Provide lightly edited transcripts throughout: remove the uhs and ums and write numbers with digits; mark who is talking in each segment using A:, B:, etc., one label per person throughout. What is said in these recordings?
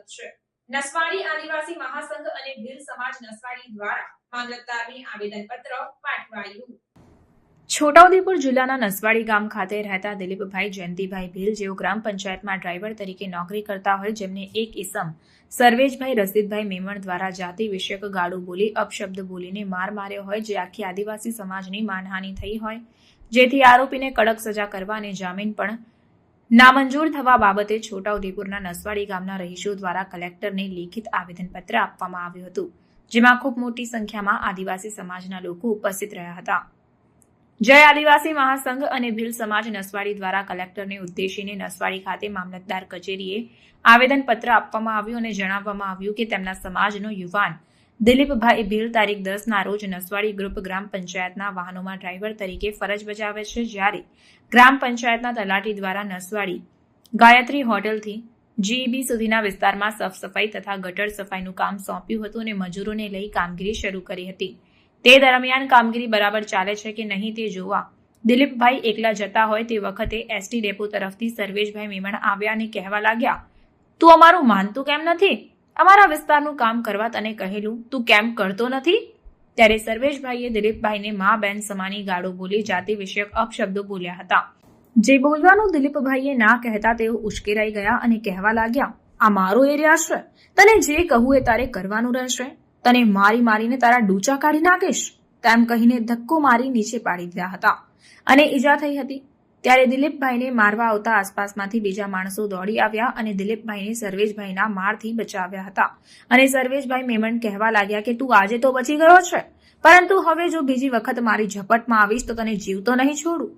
A: સ્વાગત છે। નસવાડી આદિવાસી મહાસંઘ અને ભીલ સમાજ નસવાડી દ્વારા મામલતદારને આવેદનપત્ર પાઠવાયું। છોટાઉદેપુર જિલ્લાના નસવાડી ગામ ખાતે રહેતા દિલીપભાઈ જયંતિભાઈ ભીલ જેઓ ગ્રામ પંચાયતમાં ડ્રાઈવર તરીકે નોકરી કરતા હોય, જેમને એક ઇસમ સર્વેશભાઈ રસીદભાઈ મેમણ દ્વારા જાતિ વિષયક ગાળું બોલી અપશબ્દ બોલીને માર માર્યો હોય, જે આખી આદિવાસી સમાજની માનહાનિ થઈ હોય, જેથી આરોપીને કડક સજા કરવા અને જામીન પણ નામંજૂર થવા બાબતે છોટાઉદેપુરના નસવાડી ગામના રહીશો દ્વારા કલેક્ટરને લેખિત આવેદનપત્ર આપવામાં આવ્યું હતું, જેમાં ખૂબ મોટી સંખ્યામાં આદિવાસી સમાજના લોકો ઉપસ્થિત રહ્યા હતા। જય આદિવાસી મહાસંઘ અને ભીલ સમાજ નસવાડી દ્વારા કલેક્ટરને ઉદ્દેશીને નસવાડી ખાતે મામલતદાર કચેરીએ આવેદનપત્ર આપવામાં આવ્યું અને જણાવવામાં આવ્યું કે તેમના સમાજનો યુવાન દિલીપભાઈ ભીલ તારીખ 10ના રોજ નસવાડી ગ્રુપ ગ્રામ પંચાયતના વાહનોમાં ડ્રાઈવર તરીકે ફરજ બજાવે છે, જ્યારે ગ્રામ પંચાયતના તલાટી દ્વારા નસવાડી ગાયત્રી હોટલથી જીઈબી સુધીના વિસ્તારમાં સાફ સફાઈ તથા ગટર સફાઈનું કામ સોંપ્યું હતું અને મજૂરોને લઈ કામગીરી શરૂ કરી હતી। તે દરમિયાન કામગીરી બરાબર ચાલે છે કે નહીં તે જોવા દિલીપભાઈ એકલા જતા હોય તે વખતે એસટી ડેપો તરફથી સર્વેશભાઈ મેમણ આવ્યા અને કહેવા લાગ્યા, તું અમારું માનતું કેમ નથી? અમારા વિસ્તારનું કામ કરવા તને કહેલું, તું કેમ કરતો નથી? ત્યારે સર્વેશભાઈએ દિલીપભાઈને મા બેન સમાની ગાળો બોલી જાતિ વિષયક અપશબ્દો બોલ્યા હતા, જે બોલવાનું દિલીપભાઈએ ના કહેતા તેઓ ઉશ્કેરાઈ ગયા અને કહેવા લાગ્યા, આ મારો એરિયા છે, તને જે કહું એ તારે કરવાનું રહેશે, તને મારી મારીને તારા ડૂચા કાઢી નાખીશ, તેમ કહીને ધક્કો મારી નીચે પાડી દીધા હતા અને ઈજા થઈ હતી। ત્યારે દિલીપભાઈને મારવા આવતા આસપાસમાંથી બીજા માણસો દોડી આવ્યા અને દિલીપભાઈને સર્વેશભાઈના મારથી બચાવ્યા હતા અને સર્વેશભાઈ મેમણ કહેવા લાગ્યા કે તું આજે તો બચી ગયો છે, પરંતુ હવે જો બીજી વખત મારી ઝપટમાં આવીશ તો તને જીવતો નહીં છોડું,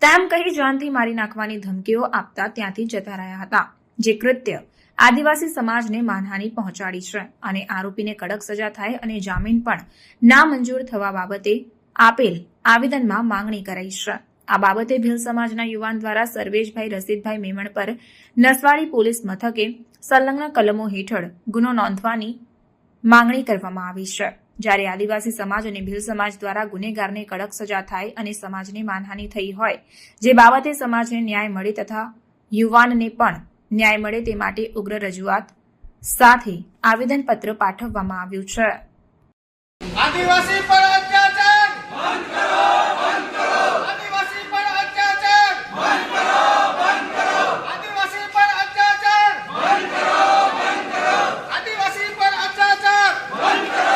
A: તેમ કહી જાનથી મારી નાખવાની ધમકીઓ આપતા ત્યાંથી જતા રહ્યા હતા, જે કૃત્ય આદિવાસી સમાજને માનહાનિ પહોંચાડી છે અને આરોપીને કડક સજા થાય અને જામીન પણ નામંજૂર થવા બાબતે આપેલ આવેદનમાં માંગણી કરાઈ છે। આ બાબતે ભીલ સમાજના યુવાન દ્વારા સર્વેશભાઈ રસીદભાઈ મેમણ પર નસવાડી પોલીસ મથકે સંલગ્ન કલમો હેઠળ ગુનો નોંધવાની માંગણી કરવામાં આવી છે, જ્યારે આદિવાસી સમાજ અને ભીલ સમાજ દ્વારા ગુનેગારને કડક સજા થાય અને સમાજને માનહાનિ થઈ હોય, જે બાબતે સમાજને ન્યાય મળે તથા યુવાનને પણ ન્યાય મળે તે માટે ઉગ્ર રજૂઆત સાથે આવેદનપત્ર પાઠવવામાં આવ્યું છે।
B: આદિવાસી પર અત્યાચાર બંધ કરો, બંધ કરો। આદિવાસી પર અત્યાચાર બંધ કરો, બંધ કરો। આદિવાસી પર અત્યાચાર બંધ કરો, બંધ કરો। આદિવાસી પર અત્યાચાર બંધ કરો,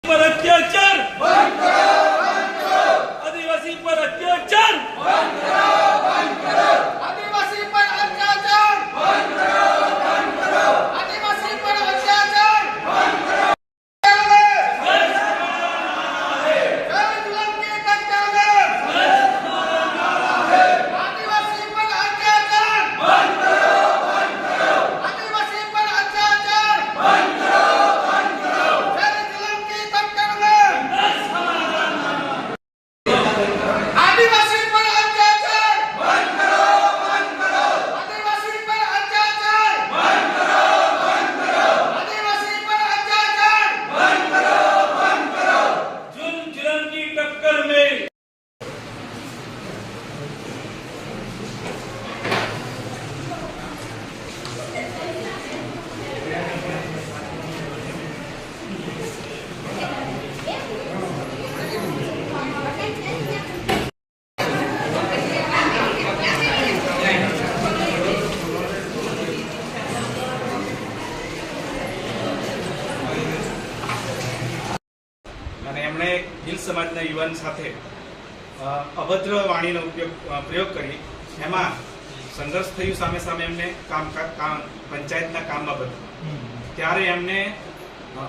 B: પર અત્યાચાર બંધ કરો, બંધ કરો। આદિવાસી પર અત્યાચાર બંધ કરો, બંધ કરો। આદિવાસી પર અત્યાચાર બંધ કરો, બંધ કરો। આદિવાસી પર અત્યાચાર બંધ કરો।
C: એમણે ભીલ સમાજના યુવાન સાથે અભદ્ર વાણીનો પ્રયોગ કરી એમાં સંઘર્ષ થયું સામે સામે એમને પંચાયતના કામ બાબત। ત્યારે એમને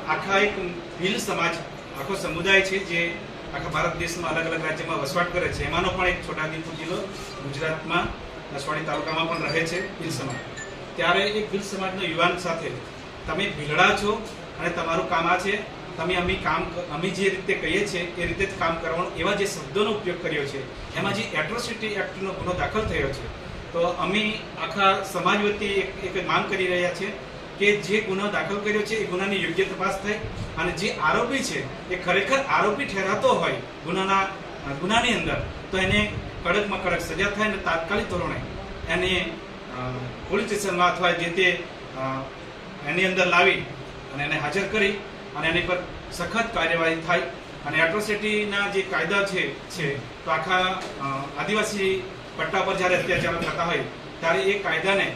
C: આખા એક ભીલ સમાજ આખો સમુદાય છે જે આખા ભારત દેશમાં અલગ અલગ રાજ્યમાં વસવાટ કરે છે, એમાંનો પણ એક છોટાઉદેપુર જિલ્લો ગુજરાતમાં નસવાડી તાલુકામાં પણ રહે છે ભીલ સમાજ। ત્યારે એક ભીલ સમાજનો યુવાન સાથે તમે ભીલડા છો અને તમારું કામ આ છે, તમે અમે જે રીતે કહીએ છીએ એ રીતે જ કામ કરવાનું, એવા જે શબ્દોનો ઉપયોગ કર્યો છે, એમાં જે એટ્રોસિટી એક્ટનો ગુનો દાખલ થયો છે, તો અમે આખા સમાજ વતી એક માંગ કરી રહ્યા છીએ કે જે ગુનો દાખલ કર્યો છે એ ગુનાની યોગ્ય તપાસ થાય અને જે આરોપી છે એ ખરેખર આરોપી ઠેરાતો હોય ગુનાની અંદર તો એને કડકમાં કડક સજા થાય અને તાત્કાલિક ધોરણે એને પોલીસ સ્ટેશનમાં અથવા જે તે એની અંદર લાવી અને એને હાજર કરી અને એની પર સખત કાર્યવાહી થાય અને એટ્રોસિટીના જે કાયદા છે તો આખા આદિવાસી પટ્ટા પર જ્યારે અત્યાચારો થતા હોય ત્યારે એ કાયદાને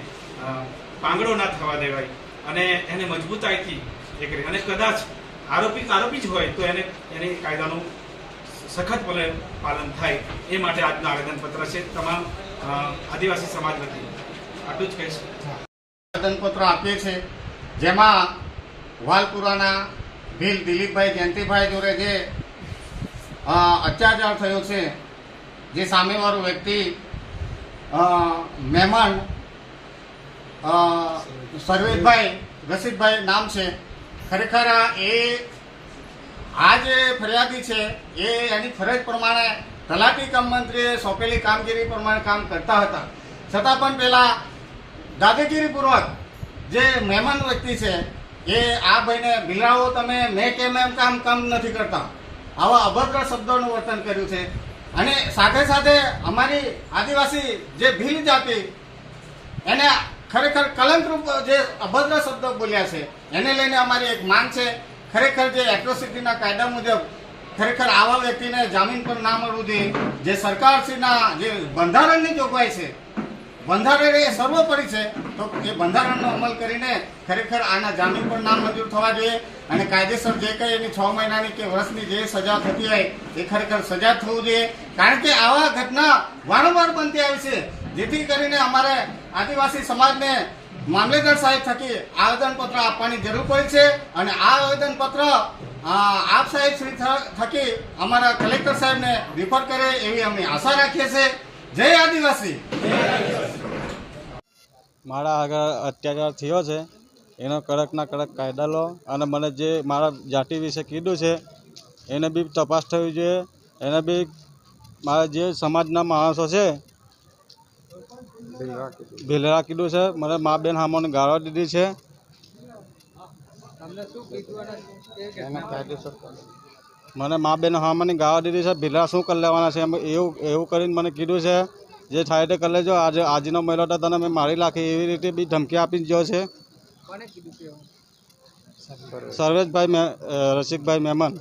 C: પાંગડો ના થવા દેવાય અને એને મજબૂતાઈથી એ કરી અને કદાચ આરોપી જ હોય તો એને કાયદાનું સખતપણે પાલન થાય એ માટે આજનું આવેદનપત્ર છે તમામ આદિવાસી સમાજ વતી. આટલું જ કહીશ.
B: આવેદનપત્ર આપીએ છીએ જેમાં વાલપુરાના ભીલ દિલીપભાઈ જયંતિભાઈ જોડે જે અત્યાચાર થયો છે, જે સામેવાળો વ્યક્તિ મહેમાન સર્વેશભાઈ રસીદભાઈ નામ છે, ખરેખર આ જે ફરિયાદી છે એ એની ફરજ પ્રમાણે તલાટી કમ મંત્રીએ સોંપેલી કામગીરી પ્રમાણે કામ કરતા હતા, છતાં પણ પેલા દાદાગીરીપૂર્વક જે મહેમાન વ્યક્તિ છે એ આ ભાઈને ભીલાઓ તમે મેં કેમ એમ કામ નથી કરતા, આવા અભદ્ર શબ્દોનું વર્તન કર્યું છે. અને સાથે સાથે અમારી આદિવાસી જે ભીલ જાતિ એને ખરેખર કલંકરૂપ જે અભદ્ર શબ્દો બોલ્યા છે એને લઈને અમારી એક માંગ છે. ખરેખર જે એટ્રોસિટીના કાયદા મુજબ ખરેખર આવા વ્યક્તિને જામીન પર ના મળવું જોઈએ. જે સરકારશ્રીના જે બંધારણની જોગવાઈ છે, બંધારણ એ સર્વોપરી છે, તો એ બંધારણનો અમલ કરીને ખરેખર આના જામીન પર ના મંજૂર થવા જોઈએ અને કાયદેસર જે કંઈ એની 6 મહિનાની કે વર્ષની જે સજા થતી હોય એ ખરેખર સજા થવું જોઈએ. કારણ કે આવા ઘટના વારંવાર બનતી આવી છે, જેથી કરીને અમારે આદિવાસી સમાજને મામલેદાર સાહેબ થકી આવેદનપત્ર આપવાની જરૂર પડી છે અને આ આવેદનપત્ર આપ સાહેબ શ્રી થકી અમારા કલેક્ટર સાહેબને રિફર કરે એવી અમે આશા રાખીએ છીએ. જય આદિવાસી.
D: મારા આગળ અત્યાચાર થયો છે એનો કડકના કડક કાયદા લો અને મને જે મારા જાતિ વિશે કીધું છે એને બી તપાસ થવી જોઈએ. એને બી મારા જે સમાજના માણસો છે ભીલરા કીધું છે, મને મા બેન સામે ગાળો દીધી છે. મને મા બેન સામે ગાળો દીધી છે. ભીલરા શું કરી લેવાના છે એવું કરીને મને કીધું છે, જે થાય તે કરી લેજો, આજનો મહિલો તો તને મેં મારી નાખી એવી રીતે બી ધમકી આપી ગયો છે. સર્વેશભાઈ રસિકભાઈ મહેમાન,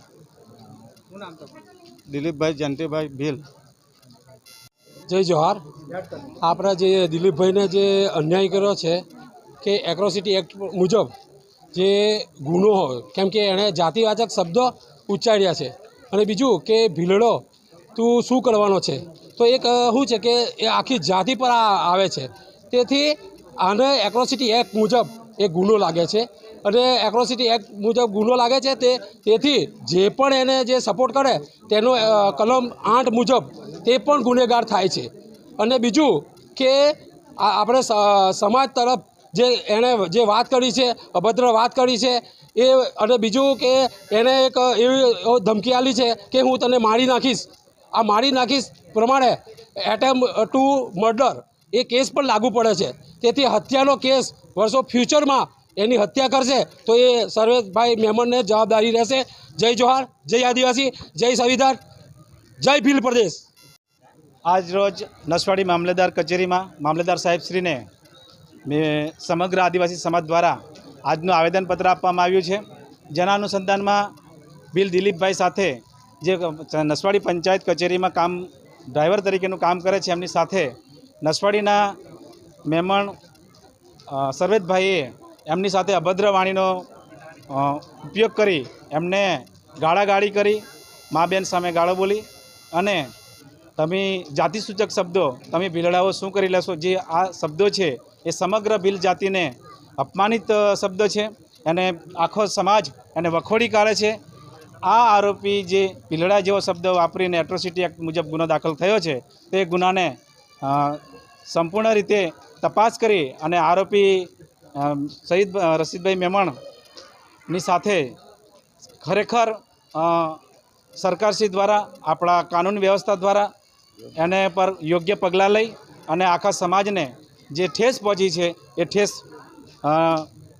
D: દિલીપભાઈ જયંતિભાઈ ભીલ.
E: જય જોહાર. આપણા જે દિલીપભાઈને જે અન્યાય કર્યો છે કે એટ્રોસિટી એક્ટ મુજબ જે ગુનો હોય, કેમ કે એણે જાતિવાચક શબ્દો ઉચ્ચાર્યા છે અને બીજું કે ભીલડો તું શું કરવાનો છે, તો એક શું છે કે એ આખી જાતિ પર આવે છે. તેથી આને એટ્રોસિટી એક્ટ મુજબ એ ગુનો લાગે છે અને એટ્રોસિટી એક્ટ મુજબ ગુનો લાગે છે તેથી જે પણ એને જે સપોર્ટ કરે તેનો કલમ 8 મુજબ તે પણ ગુનેગાર થાય છે. અને બીજું કે આપણે સમાજ તરફ જે એણે જે વાત કરી છે, અભદ્ર વાત કરી છે એ, અને બીજું કે એને એક એવી ધમકી આપી છે કે હું તને મારી નાખીશ. આ મારી નાખીશ પ્રમાણે એટેમ્પ ટુ મર્ડર એ કેસ પણ લાગુ પડે છે. તેથી હત્યાનો કેસ વર્ષો ફ્યુચરમાં એની હત્યા કરશે તો એ સર્વેશભાઈ મહેમાનને જવાબદારી રહેશે. જય જોહાર, જય આદિવાસી, જય સંવિધાન, જય ભીલ પ્રદેશ.
D: આજ રોજ નસવાડી મામલેદાર કચેરીમાં મામલેદાર સાહેબશ્રીને સમગ્ર આદિવાસી સમાજ દ્વારા આજનું આવેદનપત્ર આપવામાં આવ્યું છે, જેના અનુસંધાનમાં ભીલ દિલીપભાઈ સાથે જે નસવાડી પંચાયત કચેરીમાં ડ્રાઈવર તરીકેનું કામ કરે છે, એમની સાથે નસવાડીના મહેમાન સર્વેશભાઈએ એમની સાથે અભદ્ર વાણીનો ઉપયોગ કરી એમને ગાળાગાળી કરી, મા બેન સામે ગાળો બોલી અને તમે જાતિસૂચક શબ્દો, તમે ભીલડાઓ શું કરી લેશો, જે આ શબ્દો છે એ સમગ્ર ભીલ જાતિને અપમાનિત શબ્દો છે અને આખો સમાજ એને વખોડી કાઢે છે. આ આરોપી જે ભીલડા જેવો શબ્દ વાપરીને એટ્રોસિટી એક્ટ મુજબ ગુનો દાખલ થયો છે તે ગુનાને સંપૂર્ણ રીતે તપાસ કરી અને આરોપી શહીદ રસીદભાઈ મહેમાણની સાથે ખરેખર સરકારશ્રી દ્વારા, આપણા કાનૂન વ્યવસ્થા દ્વારા એને પર યોગ્ય પગલાં લઈ અને આખા સમાજને જે ઠેસ પહોંચી છે એ ઠેસ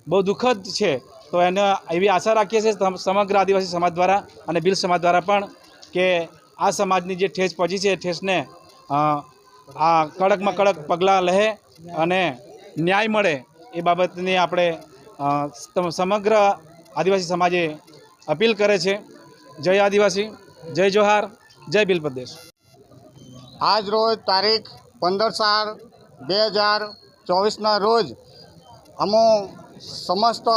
D: બહુ દુઃખદ છે. તો એને એવી આશા રાખીએ છીએ સમગ્ર આદિવાસી સમાજ દ્વારા અને ભીલ સમાજ દ્વારા પણ કે આ સમાજની જે ઠેસ પહોંચી છે એ ઠેસને આ કડકમાં કડક પગલાં લે અને ન્યાય મળે એ બાબતની આપણે સમગ્ર આદિવાસી સમાજે અપીલ કરે છે. જય આદિવાસી, જય જોહાર, જય ભીલ પ્રદેશ.
B: આજ રોજ તારીખ 15/4/2024ના રોજ અમો સમસ્ત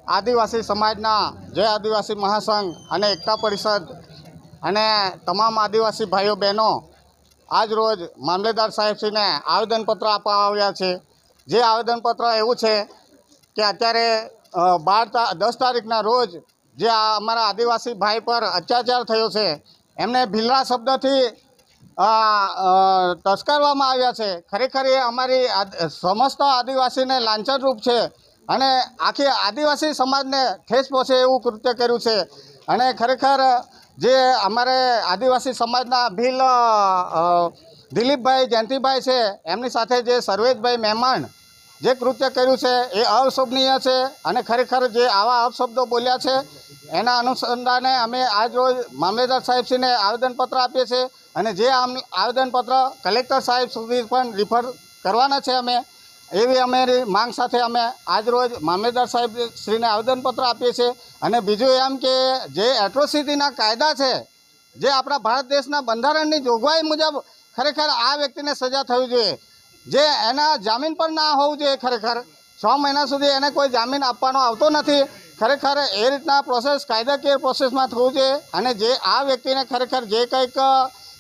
B: આદિવાસી સમાજના જય આદિવાસી મહાસંઘ અને એકતા પરિષદ અને તમામ આદિવાસી ભાઈઓ બહેનો આજ રોજ મામલેદાર સાહેબશ્રીને આવેદનપત્ર આપવા આવ્યા છે. જે આવેદનપત્ર એવું છે કે અત્યારે 10 તારીખના રોજ જે અમારા આદિવાસી ભાઈ પર અત્યાચાર થયો છે, એમને ભીલના શબ્દથી તસ્કરવામાં આવ્યા છે. ખરેખર એ અમારી સમસ્ત આદિવાસીને લાંછનરૂપ છે અને આખી આદિવાસી સમાજને ઠેસ પહોંચે એવું કૃત્ય કર્યું છે. અને ખરેખર જે અમારે આદિવાસી સમાજના ભીલ દિલીપભાઈ જયંતિભાઈ છે, એમની સાથે જે સર્વેશભાઈ મહેમાન જે કૃત્ય કર્યું છે એ અશોભનીય છે અને ખરેખર જે આવા અપશબ્દો બોલ્યા છે એના અનુસંધાને અમે આજ રોજ મામલેદાર સાહેબશ્રીને આવેદનપત્ર આપીએ છીએ અને જે આવેદનપત્ર કલેક્ટર સાહેબ સુધી પણ રિફર કરવાના છે અમે એવી અમારી માંગ સાથે અમે આજ રોજ મામલેદાર સાહેબશ્રીને આવેદનપત્ર આપીએ છીએ. અને બીજું એમ કે જે એટ્રોસિટીના કાયદા છે, જે આપણા ભારત દેશના બંધારણની જોગવાઈ મુજબ ખરેખર આ વ્યક્તિને સજા થવી જોઈએ, જે એના જામીન પર ના હોવું જોઈએ. ખરેખર 6 મહિના સુધી એને કોઈ જામીન આપવાનો આવતો નથી. ખરેખર એ રીતના પ્રોસેસ કાયદાકીય પ્રોસેસમાં થવું જોઈએ અને જે આ વ્યક્તિને ખરેખર જે કંઈક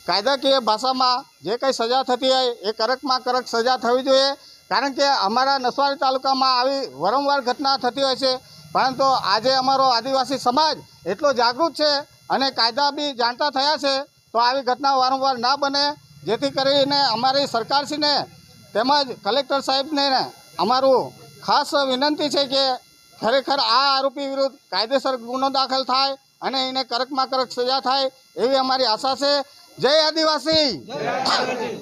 B: કાયદાકીય ભાષામાં જે કંઈ સજા થતી હોય એ કડકમાં કડક સજા થવી જોઈએ. કારણ કે અમારા નસવાડી તાલુકામાં આવી વારંવાર ઘટના થતી હોય છે, પરંતુ આજે અમારો આદિવાસી સમાજ એટલો જાગૃત છે અને કાયદા બી જાણતા થયા છે, તો આવી ઘટના વારંવાર ના બને, જેથી કરીને અમારી સરકારશ્રીને તેમજ કલેક્ટર સાહેબને અમારું ખાસ વિનંતી છે કે ખરેખર આ આરોપી વિરુદ્ધ કાયદેસર ગુનો દાખલ થાય અને એને કડકમાં કડક સજા થાય એવી અમારી આશા છે. જય આદિવાસી.